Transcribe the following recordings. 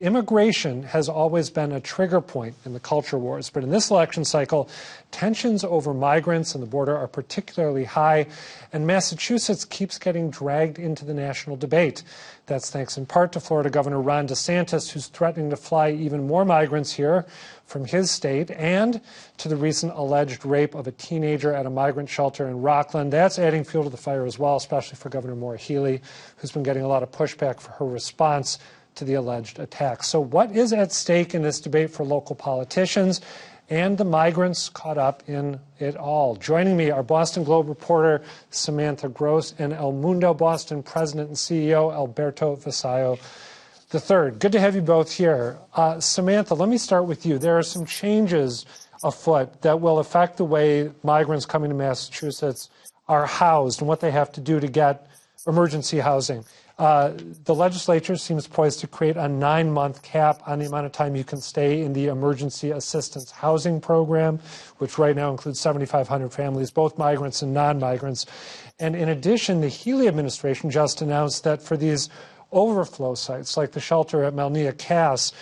Immigration has always been a trigger point in the culture wars, but in this election cycle, tensions over migrants and the border are particularly high, and Massachusetts keeps getting dragged into the national debate. That's thanks in part to Florida Governor Ron DeSantis, who's threatening to fly even more migrants here from his state, and to the recent alleged rape of a teenager at a migrant shelter in Rockland. That's adding fuel to the fire as well, especially for Governor Reilly, who's been getting a lot of pushback for her response to the alleged attack. So what is at stake in this debate for local politicians and the migrants caught up in it all? Joining me are Boston Globe reporter Samantha Gross and El Mundo Boston president and CEO Alberto Vasallo III. Good to have you both here. Samantha, let me start with you. There are some changes afoot that will affect the way migrants coming to Massachusetts are housed and what they have to do to get emergency housing. The legislature seems poised to create a 9-month cap on the amount of time you can stay in the emergency assistance housing program, which right now includes 7,500 families, both migrants and non-migrants. And in addition, the Reilly administration just announced that for these overflow sites, like the shelter at Melnia Cass,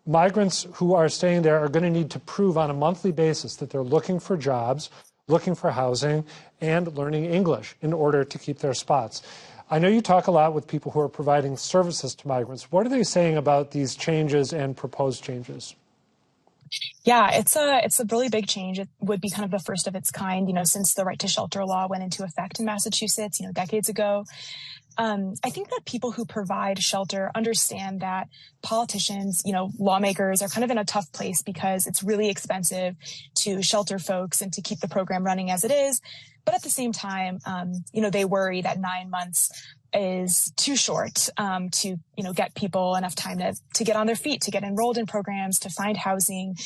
migrants who are staying there are going to need to prove on a monthly basis that they're looking for jobs, looking for housing, and learning English in order to keep their spots. I know you talk a lot with people who are providing services to migrants. What are they saying about these changes and proposed changes? Yeah, it's a really big change. It would be kind of the first of its kind, since the right to shelter law went into effect in Massachusetts, decades ago. I think that people who provide shelter understand that politicians, lawmakers are kind of in a tough place because it's really expensive to shelter folks and to keep the program running as it is. But at the same time, they worry that 9 months is too short to, get people enough time to get on their feet, to get enrolled in programs, to find housing.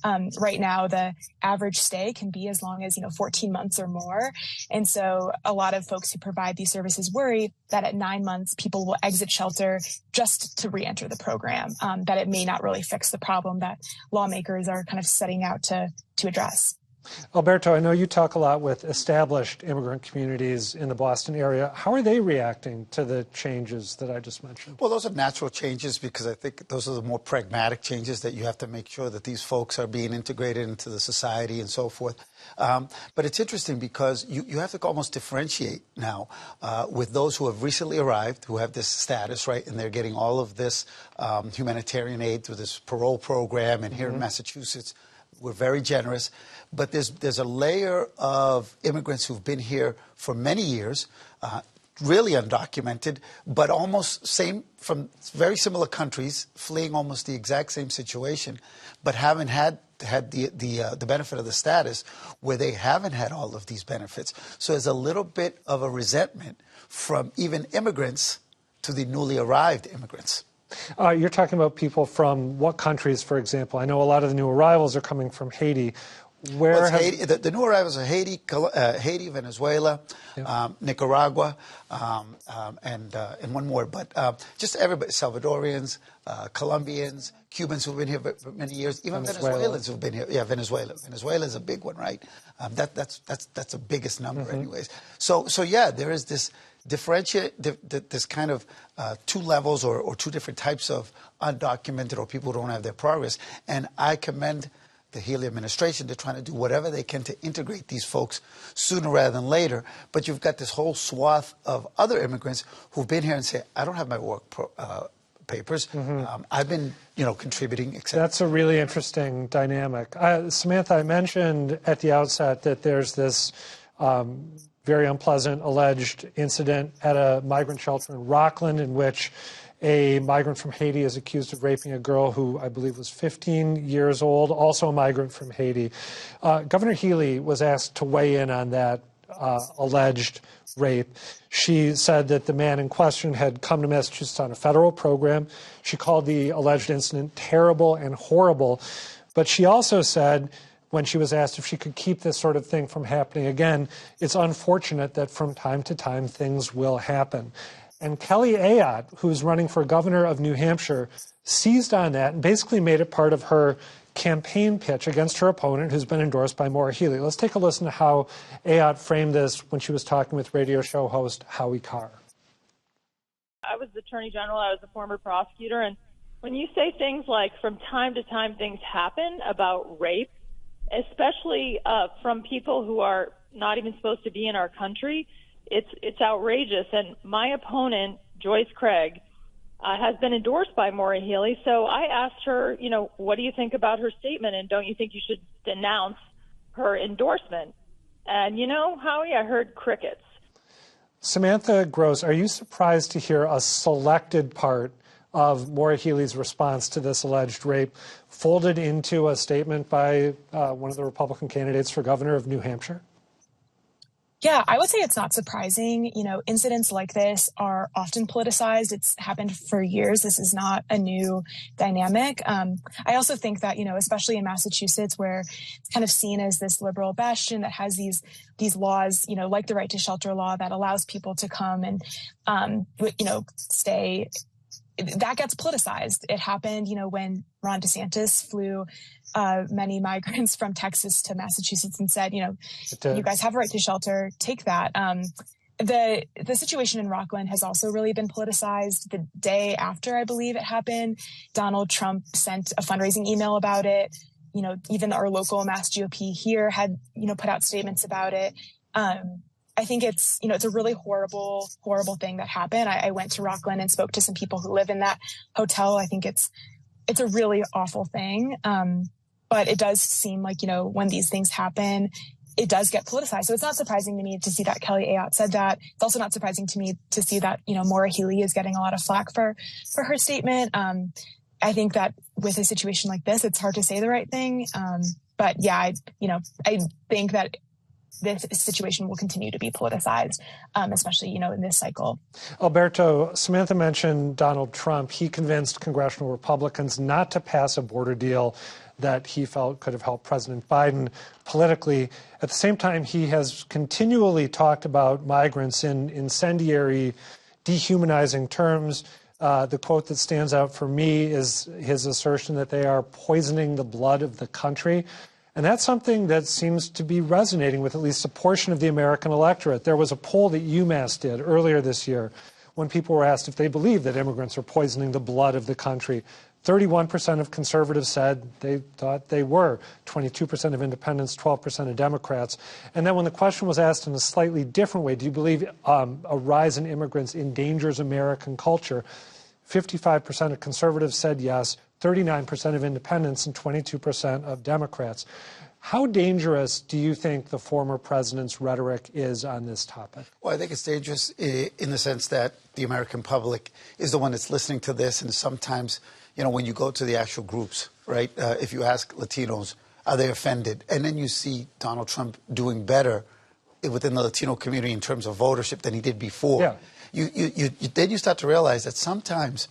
Right now, the average stay can be as long as, 14 months or more. And so a lot of folks who provide these services worry that at 9 months, people will exit shelter just to re-enter the program, that it may not really fix the problem that lawmakers are kind of setting out to address. Alberto, I know you talk a lot with established immigrant communities in the Boston area. How are they reacting to the changes that I just mentioned? Well, those are natural changes because I think those are the more pragmatic changes that you have to make sure that these folks are being integrated into the society and so forth. But it's interesting because you have to almost differentiate now with those who have recently arrived, who have this status, right, and they're getting all of this humanitarian aid through this parole program. And here in Massachusetts, we're very generous. But there's a layer of immigrants who've been here for many years, really undocumented, but almost from very similar countries, fleeing almost the exact same situation, but haven't had the benefit of the status where they haven't had all of these benefits. So there's a little bit of a resentment from even immigrants to the newly arrived immigrants. You're talking about people from what countries, for example? I know a lot of the new arrivals are coming from Haiti. Haiti, the new arrivals are Haiti, Venezuela, Nicaragua, and one more. But just everybody, Salvadorians, Colombians, Cubans who've been here for many years, even Venezuelans who've been here. Yeah, Venezuela. Venezuela is a big one, right? That's the biggest number, anyways. So yeah, there is this this kind of two levels or two different types of undocumented or people who don't have their progress. And I commend the Reilly administration to trying to do whatever they can to integrate these folks sooner rather than later. But you've got this whole swath of other immigrants who've been here and say, I don't have my work papers. I've been, contributing, etc. That's a really interesting dynamic. Samantha, I mentioned at the outset that there's this very unpleasant alleged incident at a migrant shelter in Rockland in which a migrant from Haiti is accused of raping a girl who I believe was 15 years old, also a migrant from Haiti. Governor Reilly was asked to weigh in on that alleged rape. She said that the man in question had come to Massachusetts on a federal program. She called the alleged incident terrible and horrible. But she also said, when she was asked if she could keep this sort of thing from happening again, it's unfortunate that from time to time things will happen. And Kelly Ayotte, who's running for governor of New Hampshire, seized on that and basically made it part of her campaign pitch against her opponent, who's been endorsed by Reilly. Let's take a listen to how Ayotte framed this when she was talking with radio show host Howie Carr. I was the Attorney General. I was a former prosecutor. And when you say things like from time to time things happen about rape, especially from people who are not even supposed to be in our country, it's outrageous. And my opponent, Joyce Craig, has been endorsed by Maura Healey. So I asked her, what do you think about her statement? And don't you think you should denounce her endorsement? And Howie, I heard crickets. Samantha Gross, are you surprised to hear a selected part of Maura Healey's response to this alleged rape folded into a statement by one of the Republican candidates for governor of New Hampshire? Yeah, I would say it's not surprising. Incidents like this are often politicized. It's happened for years. This is not a new dynamic. I also think that, especially in Massachusetts, where it's kind of seen as this liberal bastion that has these laws, like the right to shelter law that allows people to come and, stay. That gets politicized. It happened, when Ron DeSantis flew many migrants from Texas to Massachusetts and said, you guys have a right to shelter, take that. The situation in Rockland has also really been politicized. The day after, I believe it happened, Donald Trump sent a fundraising email about it. Even our local Mass GOP here had, put out statements about it. I think it's a really horrible thing that happened. I went to Rockland and spoke to some people who live in that hotel. I think it's a really awful thing. But it does seem like, when these things happen, it does get politicized. So it's not surprising to me to see that Kelly Ayotte said that. It's also not surprising to me to see that, Maura Healey is getting a lot of flack for her statement. I think that with a situation like this, it's hard to say the right thing. But yeah, I think that this situation will continue to be politicized, especially, in this cycle. Alberto, Samantha mentioned Donald Trump. He convinced congressional Republicans not to pass a border deal that he felt could have helped President Biden politically. At the same time, he has continually talked about migrants in incendiary, dehumanizing terms. The quote that stands out for me is his assertion that they are poisoning the blood of the country. And that's something that seems to be resonating with at least a portion of the American electorate. There was a poll that UMass did earlier this year when people were asked if they believed that immigrants are poisoning the blood of the country. 31% of conservatives said they thought they were, 22% of independents, 12% of Democrats. And then when the question was asked in a slightly different way, do you believe a rise in immigrants endangers American culture? 55% of conservatives said yes, 39% of independents, and 22% of Democrats. How dangerous do you think the former president's rhetoric is on this topic? Well, I think it's dangerous in the sense that the American public is the one that's listening to this. And sometimes, when you go to the actual groups, right, if you ask Latinos, are they offended? And then you see Donald Trump doing better within the Latino community in terms of votership than he did before. Yeah. Then you start to realize that sometimes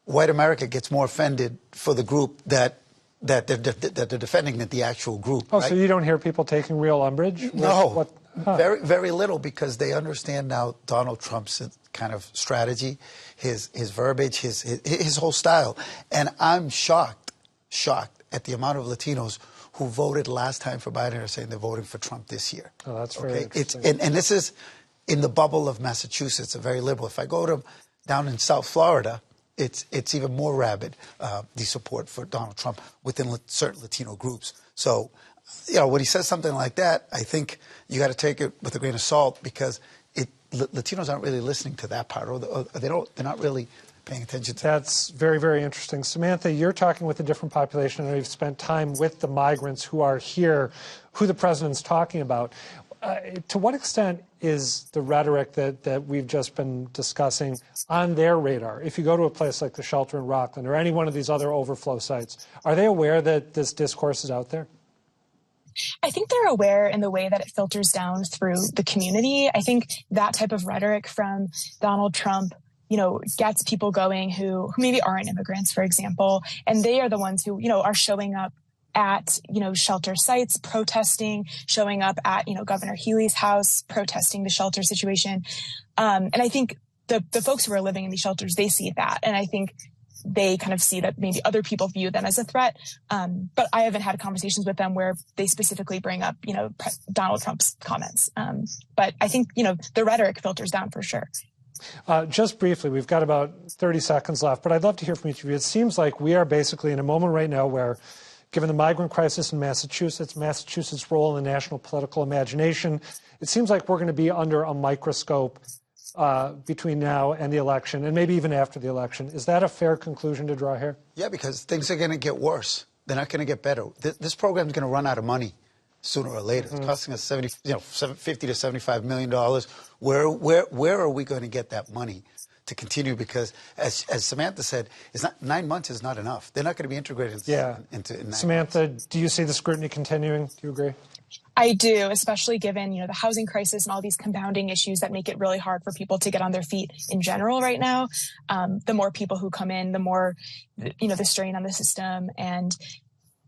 white America gets more offended for the group that they're defending than the actual group. Oh, right? So you don't hear people taking real umbrage? No, very, very little, because they understand now Donald Trump's kind of strategy, his verbiage, his whole style. And I'm shocked at the amount of Latinos who voted last time for Biden are saying they're voting for Trump this year. Oh, that's very interesting. And this is in the bubble of Massachusetts, a very liberal. If I go down in South Florida, it's even more rabid, the support for Donald Trump within certain Latino groups. So, when he says something like that, I think you got to take it with a grain of salt, because Latinos aren't really listening to that part, or they're not really paying attention to. That's very, very interesting. Samantha, you're talking with a different population, and you've spent time with the migrants who are here, who the president's talking about. To what extent is the rhetoric that we've just been discussing on their radar? If you go to a place like the shelter in Rockland or any one of these other overflow sites, are they aware that this discourse is out there? I think they're aware in the way that it filters down through the community. I think that type of rhetoric from Donald Trump, gets people going who maybe aren't immigrants, for example, and they are the ones who, are showing up at, shelter sites, protesting, showing up at, Governor Healey's house, protesting the shelter situation. And I think the folks who are living in these shelters, they see that. And I think they kind of see that maybe other people view them as a threat. But I haven't had conversations with them where they specifically bring up, Donald Trump's comments. But I think, the rhetoric filters down for sure. Just briefly, we've got about 30 seconds left, but I'd love to hear from each of you. It seems like we are basically in a moment right now where, given the migrant crisis in Massachusetts' role in the national political imagination, it seems like we're going to be under a microscope between now and the election, and maybe even after the election. Is that a fair conclusion to draw here? Yeah, because things are going to get worse. They're not going to get better. This program is going to run out of money sooner or later. It's costing us $50 to $75 million. Where are we going to get that money to continue? Because as Samantha said, it's not 9 months is not enough. They're not going to be integrated into 9 Samantha, months. do you see the scrutiny continuing? Do you agree? I do, especially given, the housing crisis and all these compounding issues that make it really hard for people to get on their feet in general right now. The more people who come in, the more, the strain on the system. And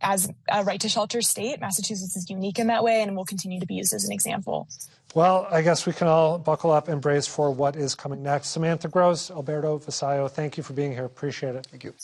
as a right to shelter state, Massachusetts is unique in that way and will continue to be used as an example. Well, I guess we can all buckle up and brace for what is coming next. Samantha Gross, Alberto, Vasallo, thank you for being here. Appreciate it. Thank you.